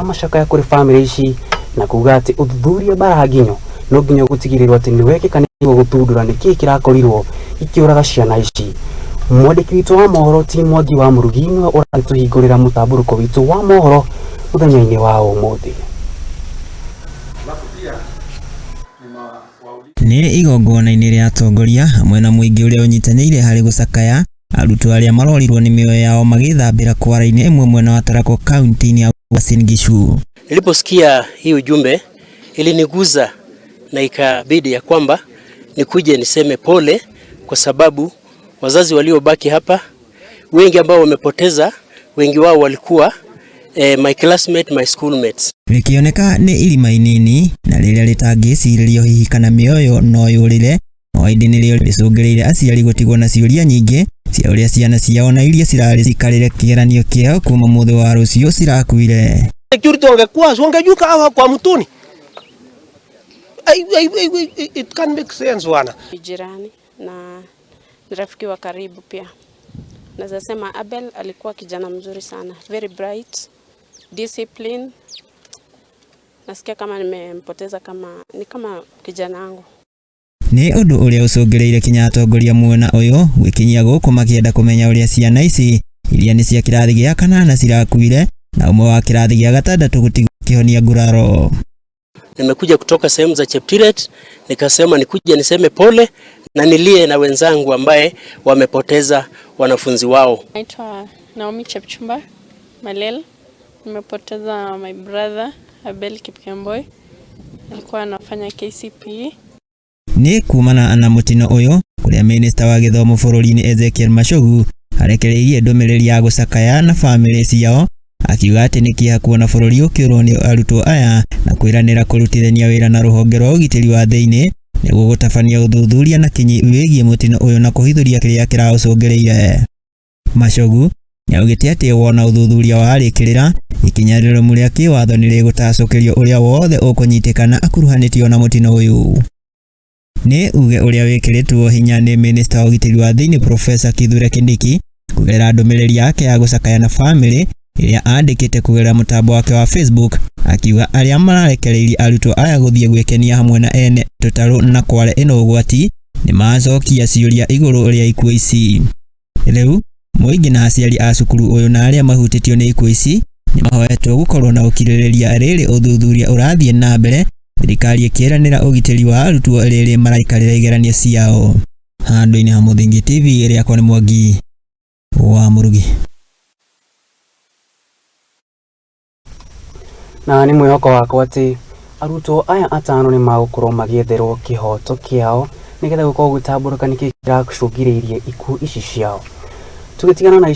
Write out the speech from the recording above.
amacakaya kuri family ici na kuga ati uthuthuria baraginyo no nginya gutigirirwa ati niwekeka niguo gutundura niki kirakorirwo ikiuraga ciana ici. Mwandiki witu wa mohoro ti Mwangi wa Murugi niwe uratuhingurira mutamburuko witu wa mohoro muthenya-ini wa umuthi. Ni igongona-ini ria atongoria hamwe na muingi uria unyitanire hari gucakaya arutwo aria marorirwo ni mioyo yao magithambira kwara-ini imwe mwena wa Tharaka kaunti-ini ya Uasin Gishu. Niliposikia hii ujumbe iliniguza na ikabidi ya kwamba nikuje niseme pole, kwa sababu wazazi waliobaki hapa wengi ambao wamepoteza, wengi wao walikuwa my classmate, my schoolmates. Likioneka ni irima inini na riria ritangiciririo hihi kana mioyo no yurire no indi nirio ricungireire aciari gutigwo na ciuria nyingi cia uria ciana ciao na iria cirari cikarire kieranio kiao kuma muthi wa rucio cirakuire. Security ungekuwa ungejuka hawa kwa mtuni. It can make sense wana. Jirani na rafiki wa karibu pia. Naweza sema Abel alikuwa kijana mzuri sana, very bright, discipline. Nasikia kama nimempoteza ni kama kijana wangu. Ni undu uria ucungireire kinya atongoria mwena uyu gwikinyia guku makienda kumenya uria ciana ici iria ni cia kirathi gia kanana cirakuire na umwe wa kirathi gia gatandatu gutikihonia nguraro. Nimekuja kutoka sehemu za Cheptiret, nikasema nikuje niseme pole na nilie na wenzangu ambaye wamepoteza wanafunzi wao. Naitwa Naomi Chepchumba Malel. Nimepoteza my brother Abel Kipkemboi. Alikuwa anafanya KCPE. Ni kumana na mutino uyu kuria minister wa githomo bururi-ini Ezekiel Machogu arekereirie ndumiriri ya gucakaya na family ciao, akiuga ati ni kiha kuona bururi ukiurwo ni arutwo aya na kwiranira kurutithania wira na ruhonge rwa ugitiri wa thiini niguo gutabania uthuthuria na kinyi wigie mutino uyu na kuhithuria kiria kiraucungireire. Machogu niaugite ati wona uthuthuria warikirira ikinya riromu ria kiwatho ni rigutacukirio uria wothe ukunyitikana akuruhanitio na mutino uyu. Ni uge uria wikiritwo hinya ni minister wa ugitiri wa thiini Professor Kithure Kindiki kugerera ndumiriri yake ya gucakaya na family iria andikite kugerera mutambo wake wa Facebook, akiuga aria mararekereirie arutwo aya guthie gwikenia hamwe na ene tutaru na kware ino ugwati ni macokia ciuria iguru uria ikuo ici. Riu muingi na aciari a cukuru uyu na aria mahutitio ni ikuo ici ni mahoetwo gukorwo na ukiririria riri uthuthuria urathie na mbere, thirikari ikiranira ugitiri wa arutwo riri maraikarira igeranio ciao. Handu-ini ha Muthingi TV iria kwa ni Mwangi wa Murugi. Na ni mwihoko wakwa ati arutwo aya atano ni magukorwo magietherwo kihoto kiao nigetha gukorwo gutamburuka niki kiragucungireirie ikuo ici ciao. Tugitigana na